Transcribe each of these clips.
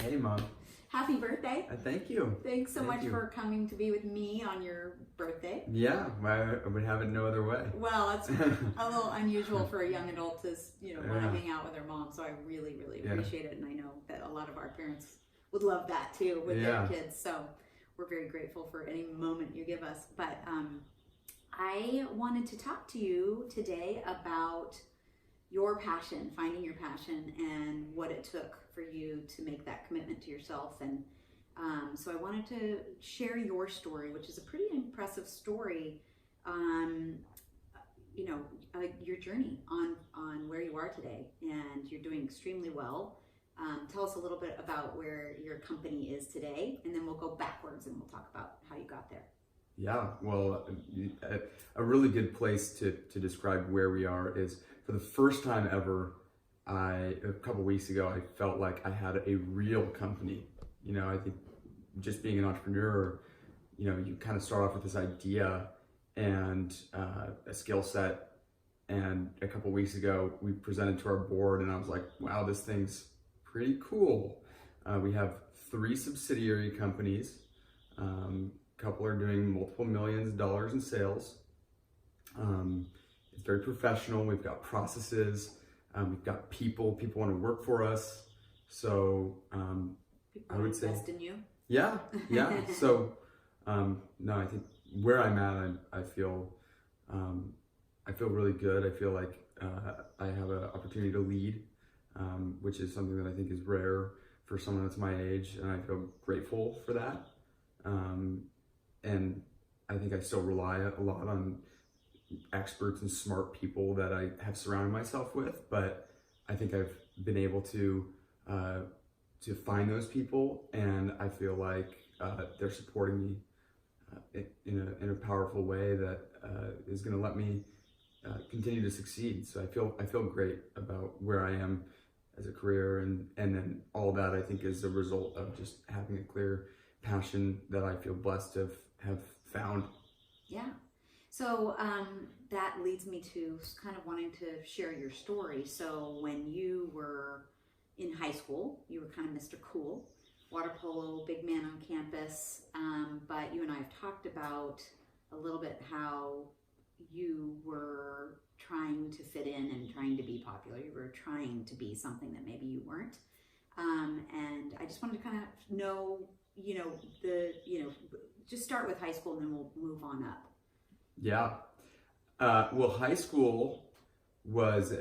Hey, Mom. Happy birthday. Thank you. Thanks so Thank much you. for coming to be with me on your birthday. Yeah, I would have it no other way. Well, it's a little unusual for a young adult to, want to Yeah. hang out with their mom. So I really, really Yeah. appreciate it. And I know that a lot of our parents would love that too with Yeah. their kids. So we're very grateful for any moment you give us. But I wanted to talk to you today about your passion, finding your passion, and what it took for you to make that commitment to yourself. And so I wanted to share your story, which is a pretty impressive story. Your journey on where you are today, and you're doing extremely well. Tell us a little bit about where your company is today, and then we'll go backwards and we'll talk about how you got there. Yeah, well, a really good place to describe where we are is for the first time ever, a couple weeks ago, I felt like I had a real company. I think just being an entrepreneur, you kind of start off with this idea and a skill set. And a couple weeks ago, we presented to our board, and I was like, wow, this thing's pretty cool. We have 3 subsidiary companies. A couple are doing multiple millions of dollars in sales. It's very professional. We've got processes. We've got people want to work for us. So People I would say invest in you. yeah. So no, I think where I'm at, I feel really good. I feel like I have an opportunity to lead, which is something that I think is rare for someone that's my age, and I feel grateful for that. And I think I still rely a lot on experts and smart people that I have surrounded myself with, but I think I've been able to find those people, and I feel like they're supporting me in a powerful way that is going to let me continue to succeed. So I feel great about where I am as a career, and then all that I think is a result of just having a clear passion that I feel blessed to have found. Yeah. So that leads me to kind of wanting to share your story. So when you were in high school, you were kind of Mr. Cool, water polo, big man on campus. But you and I have talked about a little bit how you were trying to fit in and trying to be popular. You were trying to be something that maybe you weren't. And I just wanted to kind of know, just start with high school and then we'll move on up. Yeah. Well, high school was,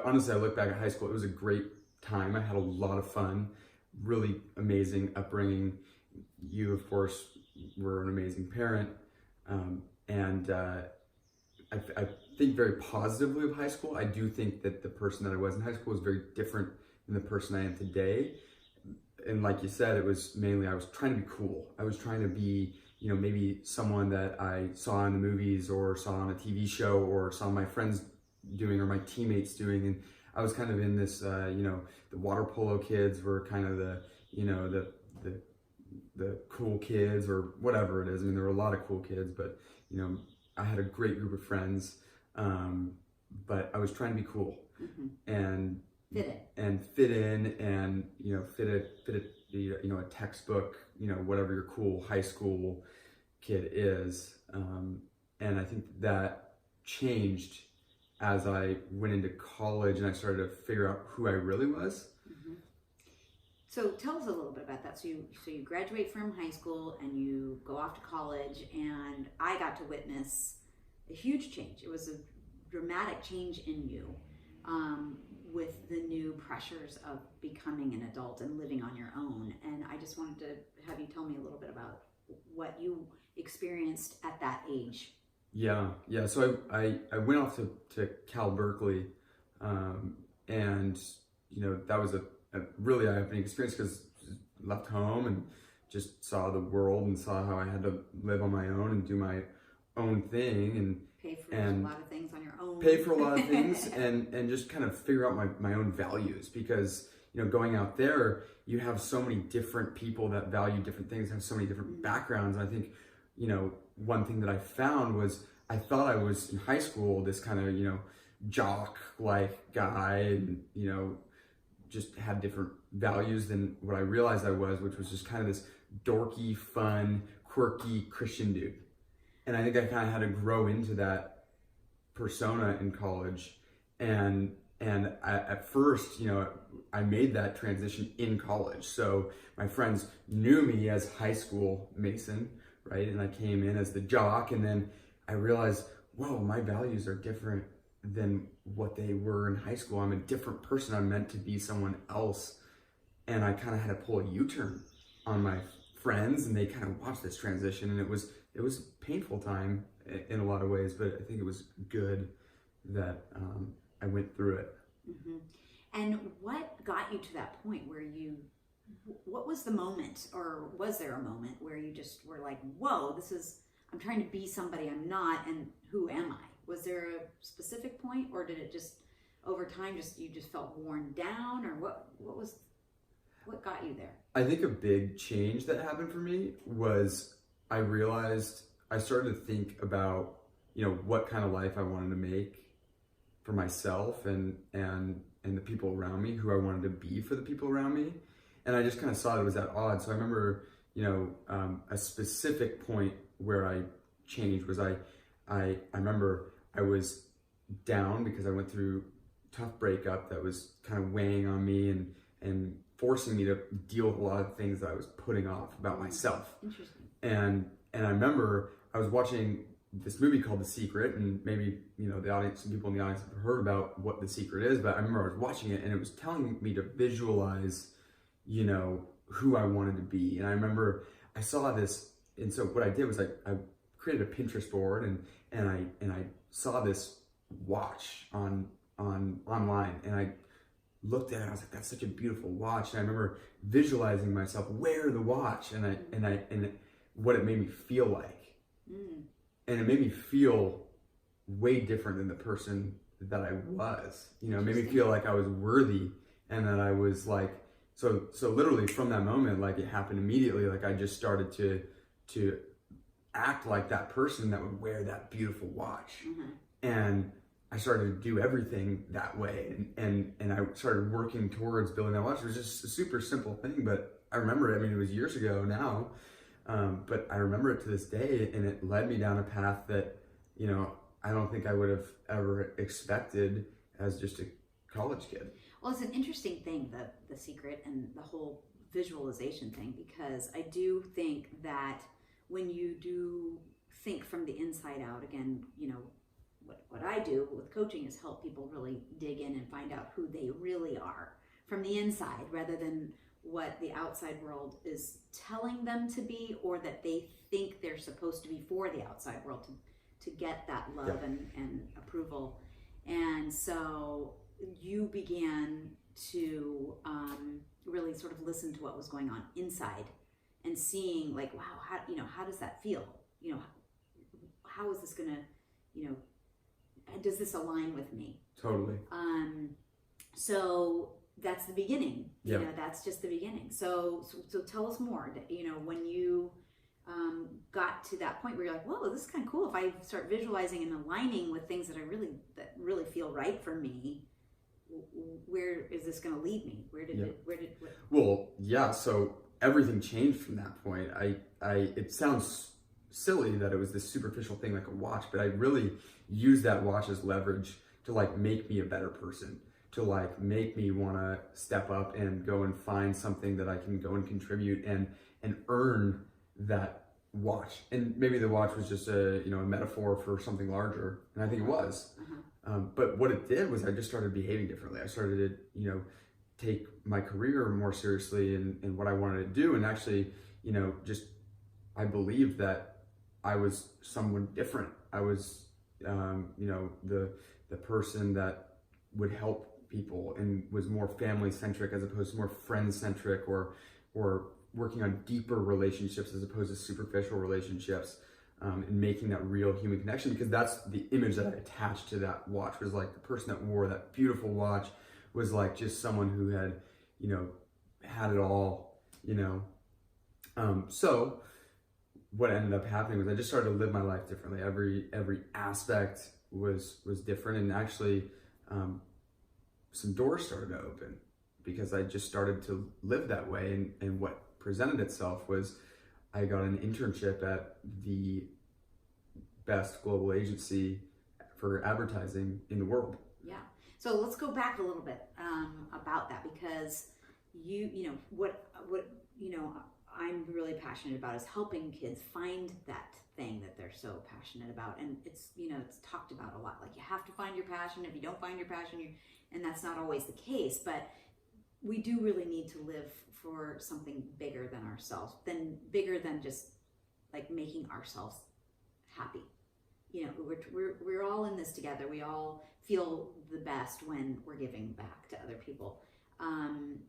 honestly, I look back at high school, it was a great time. I had a lot of fun, really amazing upbringing. You, of course, were an amazing parent. And I think very positively of high school. I do think that the person that I was in high school was very different than the person I am today. And like you said, it was mainly I was trying to be cool. I was trying to be, maybe someone that I saw in the movies or saw on a TV show or saw my friends doing or my teammates doing. And I was kind of in this, the water polo kids were kind of the cool kids or whatever it is. I mean, there were a lot of cool kids, but, I had a great group of friends, but I was trying to be cool. Mm-hmm. And fit in and fit a textbook, whatever your cool high school kid is. And I think that changed as I went into college and I started to figure out who I really was. Mm-hmm. So tell us a little bit about that. So you graduate from high school and you go off to college, and I got to witness a huge change. It was a dramatic change in you. With the new pressures of becoming an adult and living on your own. And I just wanted to have you tell me a little bit about what you experienced at that age. Yeah. So I went off to Cal Berkeley, and that was a really eye-opening experience because I left home and just saw the world and saw how I had to live on my own and do my own thing and pay for a lot of things on your own. Pay for a lot of things and just kind of figure out my own values, because going out there you have so many different people that value different things, have so many different backgrounds. And I think one thing that I found was I thought I was in high school this kind of jock like guy, and just had different values than what I realized I was, which was just kind of this dorky, fun, quirky Christian dude. And I think I kind of had to grow into that persona in college. And at first, I made that transition in college. So my friends knew me as high school Mason, right? And I came in as the jock, and then I realized, whoa, my values are different than what they were in high school. I'm a different person. I'm meant to be someone else. And I kind of had to pull a U-turn on my friends, and they kind of watched this transition, and it was a painful time in a lot of ways, but I think it was good that I went through it. Mm-hmm. And what got you to that point where what was the moment, or was there a moment where you just were like, whoa, I'm trying to be somebody I'm not, and who am I? Was there a specific point, or did it just over time you just felt worn down, or what got you there? I think a big change that happened for me was I started to think about, what kind of life I wanted to make for myself and the people around me, who I wanted to be for the people around me. And I just kind of saw it was at odds. So I remember, a specific point where I changed was I remember I was down because I went through a tough breakup that was kind of weighing on me and forcing me to deal with a lot of things that I was putting off about myself. Interesting. And I remember I was watching this movie called The Secret, and maybe, the audience, some people in the audience have heard about what The Secret is, but I remember I was watching it and it was telling me to visualize, who I wanted to be. And I remember I saw this, and so what I did was I created a Pinterest board, and I saw this watch online, and I looked at it, I was like, that's such a beautiful watch. And I remember visualizing myself wear the watch, and what it made me feel like. And it made me feel way different than the person that I was. It made me feel like I was worthy, and that I was like, so literally from that moment, like, it happened immediately. Like, I just started to act like that person that would wear that beautiful watch. Mm-hmm. And I started to do everything that way, and I started working towards building that watch. It was just a super simple thing, but I remember it. I mean, it was years ago now, but I remember it to this day, and it led me down a path that, I don't think I would have ever expected as just a college kid. Well, it's an interesting thing, the Secret and the whole visualization thing, because I do think that when you do think from the inside out, again, what I do with coaching is help people really dig in and find out who they really are from the inside, rather than what the outside world is telling them to be, or that they think they're supposed to be for the outside world to get that love and approval. And so you began to really sort of listen to what was going on inside, and seeing like, wow, how does that feel? How is this gonna, does this align with me? Totally. So that's the beginning. Yeah. That's just the beginning. So tell us more. When you got to that point where you're like, whoa, this is kind of cool. If I start visualizing and aligning with things that really feel right for me, where is this going to lead me? Well, yeah. So everything changed from that point. It sounds silly that it was this superficial thing like a watch, but I really used that watch as leverage to like make me a better person, to like make me want to step up and go and find something that I can go and contribute and earn that watch. And maybe the watch was just a metaphor for something larger, and I think it was. But what it did was I just started behaving differently. I started to take my career more seriously and what I wanted to do, and actually I believed that I was someone different. I was the person that would help people and was more family centric as opposed to more friend centric, or working on deeper relationships as opposed to superficial relationships, and making that real human connection, because that's the image that I attached to that watch. Was like the person that wore that beautiful watch was like just someone who had had it all. So what ended up happening was I just started to live my life differently. Every aspect was different, and actually some doors started to open because I just started to live that way. And what presented itself was I got an internship at the best global agency for advertising in the world. Yeah. So let's go back a little bit about that, because what I'm really passionate about is helping kids find that thing that they're so passionate about. And it's talked about a lot. Like, you have to find your passion. If you don't find your passion, and that's not always the case, but we do really need to live for something bigger than ourselves, bigger than just like making ourselves happy. We're all in this together. We all feel the best when we're giving back to other people.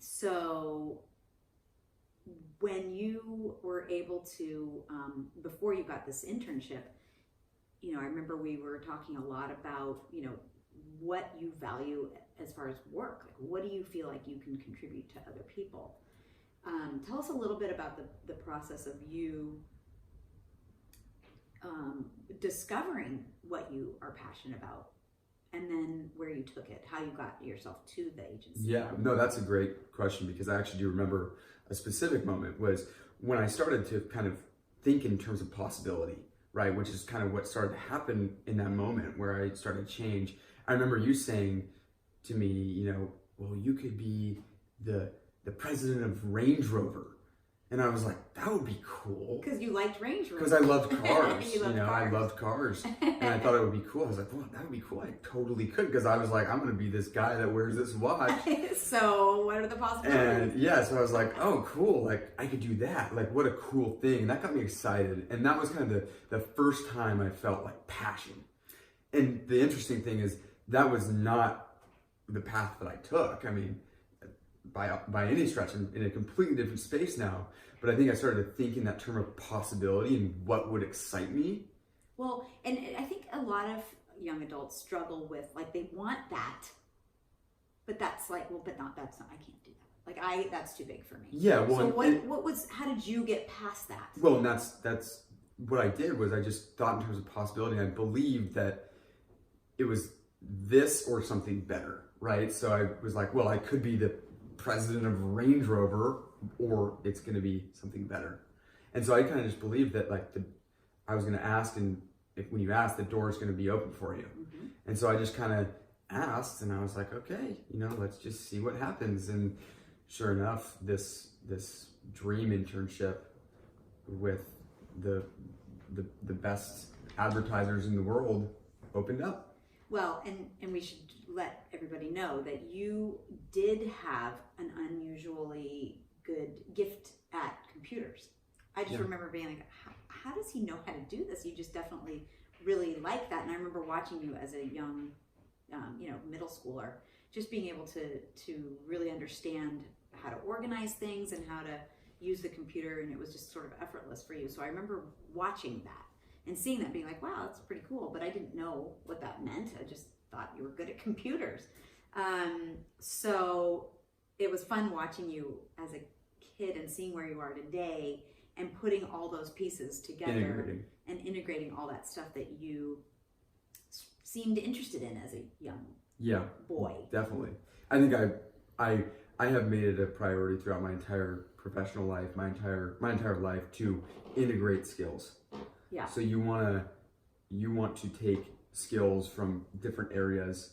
So when you were able to, before you got this internship, I remember we were talking a lot about, what you value as far as work. Like, what do you feel like you can contribute to other people? Tell us a little bit about the process of you discovering what you are passionate about, and then where you took it, how you got yourself to the agency. Yeah, no, that's a great question, because I actually do remember a specific moment was when I started to kind of think in terms of possibility, right? Which is kind of what started to happen in that moment where I started to change. I remember you saying to me, well, you could be the president of Range Rover. And I was like, that would be cool. Because you liked Range Rover. Because I loved cars. Cars. I loved cars. And I thought it would be cool. I was like, well, that would be cool. I totally could. Because I was like, I'm going to be this guy that wears this watch. So what are the possibilities? And yeah, so I was like, oh, cool. Like, I could do that. Like, what a cool thing. And that got me excited. And that was kind of the first time I felt like passion. And the interesting thing is, that was not the path that I took. I mean, by any stretch, I'm in a completely different space now. But I think I started to think in that term of possibility and what would excite me. Well, and I think a lot of young adults struggle with, like, they want that, but that's like, well, but not, that's not, I can't do that. Like, that's too big for me. Yeah. Well, so how did you get past that? Well, and that's what I did was I just thought in terms of possibility. And I believed that it was this or something better, right? So I was like, well, I could be the president of Range Rover, or it's going to be something better. And so I kind of just believed that, like, I was going to ask, and when you ask, the door is going to be open for you. Mm-hmm. And so I just kind of asked, and I was like, okay, let's just see what happens. And sure enough, this dream internship with the best advertisers in the world opened up. Well, and we should let everybody know that you did have an unusually good gift at computers. I just remember being like, how does he know how to do this? You just definitely really like that. And I remember watching you as a young, middle schooler, just being able to really understand how to organize things and how to use the computer, and it was just sort of effortless for you. So I remember watching that and seeing that, being like, wow, that's pretty cool. But I didn't know what that meant. I just thought you were good at computers. So it was fun watching you as a kid and seeing where you are today and putting all those pieces together and integrating all that stuff that you seemed interested in as a young boy. Definitely. I think I have made it a priority throughout my entire professional life, my entire life, to integrate skills. Yeah. So you want to take skills from different areas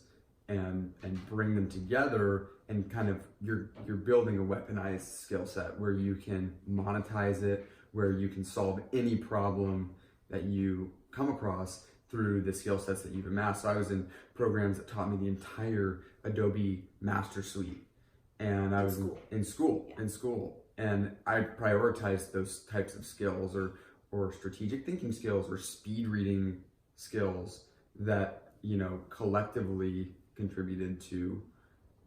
and bring them together, and kind of you're building a weaponized skill set where you can monetize it, where you can solve any problem that you come across through the skill sets that you've amassed. So I was in programs that taught me the entire Adobe Master Suite, and I was in school, and I prioritized those types of skills, or strategic thinking skills, or speed reading skills that collectively contributed to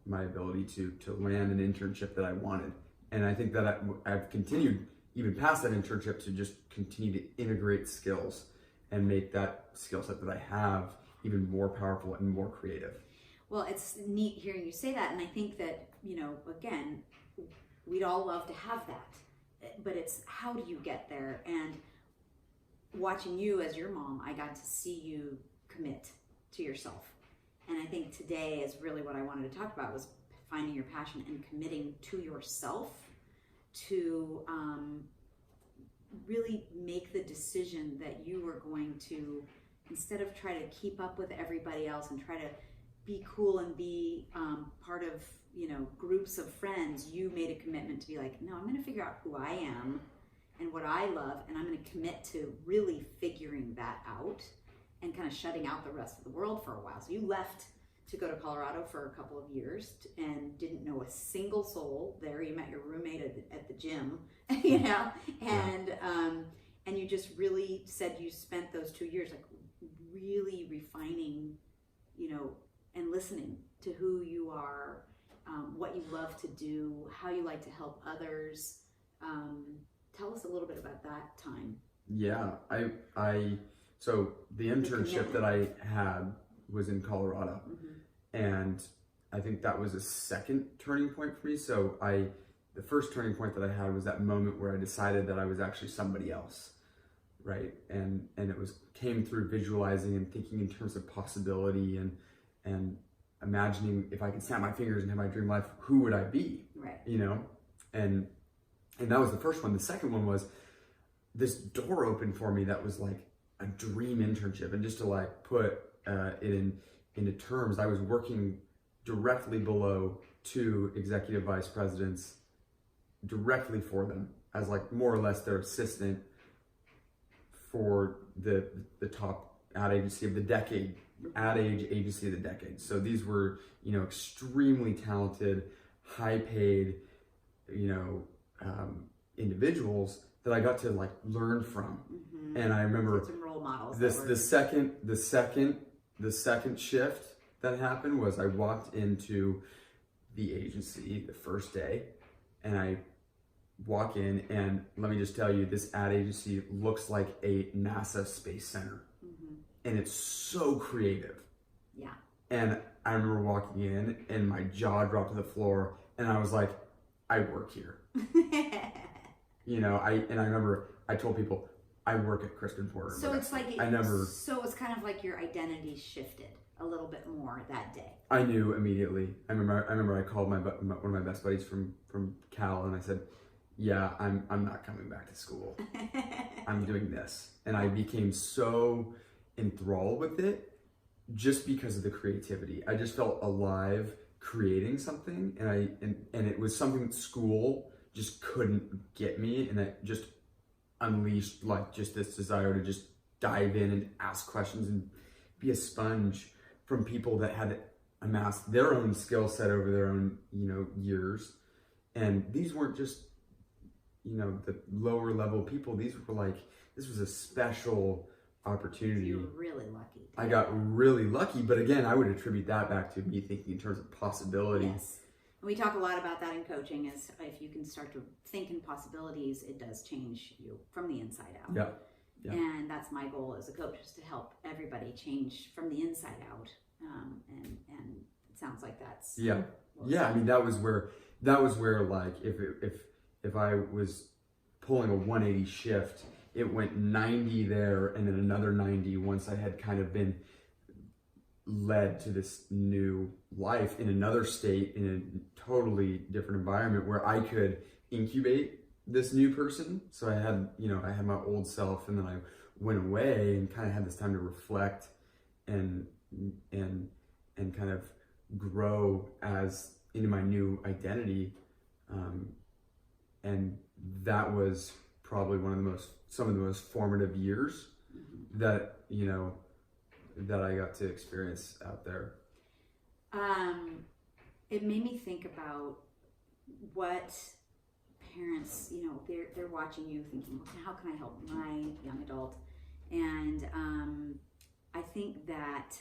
my ability to land an internship that I wanted. And I think that I've continued even past that internship to just continue to integrate skills and make that skill set that I have even more powerful and more creative. Well, it's neat hearing you say that, and I think that, again, we'd all love to have that, but it's how do you get there? And watching you as your mom, I got to see you commit to yourself. And I think today is really what I wanted to talk about, was finding your passion and committing to yourself to really make the decision that you were going to, instead of try to keep up with everybody else and try to be cool and be part of, groups of friends, you made a commitment to be like, no, I'm going to figure out who I am and what I love, and I'm going to commit to really figuring that out and kind of shutting out the rest of the world for a while. So you left to go to Colorado for a couple of years and didn't know a single soul there. You met your roommate at the gym, and you just really said you spent those 2 years like really refining, and listening to who you are, what you love to do, how you like to help others. Tell us a little bit about that time. Yeah, so the internship that I had was in Colorado, and I think that was a second turning point for me. So the first turning point that I had was that moment where I decided that I was actually somebody else, right? And it came through visualizing and thinking in terms of possibility and imagining if I could snap my fingers and have my dream life, who would I be? Right. And that was the first one. The second one was this door opened for me that was like a dream internship. And just to like put it into terms, I was working directly below 2 executive vice presidents, directly for them as like more or less their assistant for the top ad agency of the decade, ad age agency of the decade. So these were, extremely talented, high paid, individuals that I got to like learn from. And I remember some role models. The second shift that happened was I walked into the agency the first day, and I walk in, and let me just tell you, this ad agency looks like a NASA space center, and it's so creative. Yeah. And I remember walking in, and my jaw dropped to the floor, and I was like, I work here. I remember I told people I work at Crispin Porter. So it's like So it's kind of like your identity shifted a little bit more that day. I knew immediately. I remember I called one of my best buddies from Cal, and I said, "Yeah, I'm not coming back to school. I'm doing this." And I became so enthralled with it just because of the creativity. I just felt alive creating something, and it was something that school just couldn't get me, and it just unleashed like just this desire to just dive in and ask questions and be a sponge from people that had amassed their own skill set over their own years. And these weren't just the lower level people. These were like, this was a special opportunity. You were really lucky. I got really lucky, but again, I would attribute that back to me thinking in terms of possibility. Yes. We talk a lot about that in coaching, is if you can start to think in possibilities, it does change you from the inside out. Yeah. And that's my goal as a coach, is to help everybody change from the inside out. And it sounds like that's yeah. I mean, that was where like if I was pulling a 180 shift, it went 90 there and then another 90 once I had kind of been led to this new life in another state, in a totally different environment where I could incubate this new person. So I had my old self, and then I went away and kind of had this time to reflect and kind of grow as into my new identity. And that was probably some of the most formative years that I got to experience out there. It made me think about what parents, they're watching you thinking, how can I help my young adult? And I think that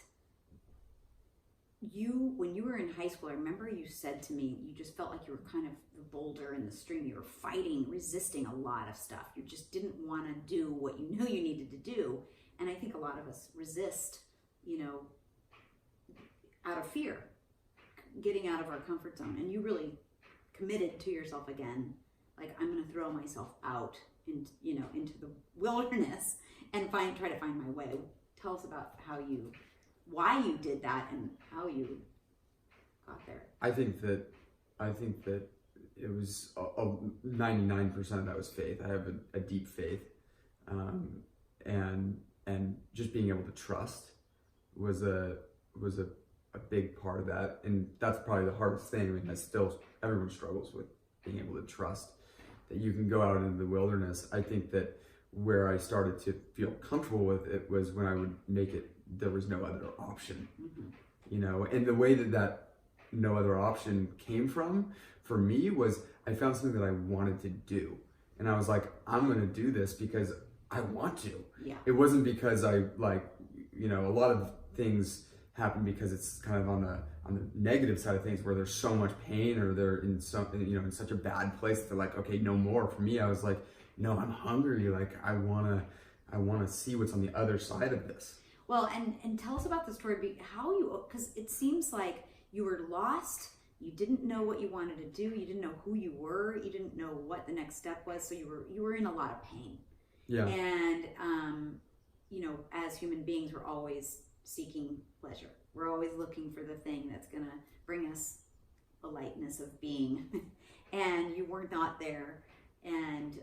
when you were in high school, I remember you said to me, you just felt like you were kind of the boulder in the stream. You were fighting, resisting a lot of stuff. You just didn't want to do what you knew you needed to do. And I think a lot of us resist, out of fear, getting out of our comfort zone. And you really committed to yourself again, like, I'm going to throw myself out into the wilderness and try to find my way. Tell us about why you did that and how you got there. I think that I think that it was 99% of that was faith. I have a deep faith, and just being able to trust was a big part of that, and that's probably the hardest thing. I mean, everyone struggles with being able to trust that you can go out into the wilderness. I think that where I started to feel comfortable with it was when I would make it, there was no other option, you know, and the way that no other option came from for me was I found something that I wanted to do, and I was like, I'm going to do this because I want to. Yeah. It wasn't because I you know, a lot of things happen because it's kind of on the negative side of things where there's so much pain or they're in something, you know, in such a bad place. They're like, okay, no more. For me, I was like, no, I'm hungry. Like I wanna see what's on the other side of this. Well, and tell us about the story, because it seems like you were lost. You didn't know what you wanted to do. You didn't know who you were. You didn't know what the next step was. So you were in a lot of pain. Yeah. And you know, as human beings, we're always seeking pleasure. We're always looking for the thing that's gonna bring us a lightness of being. And you were not there. And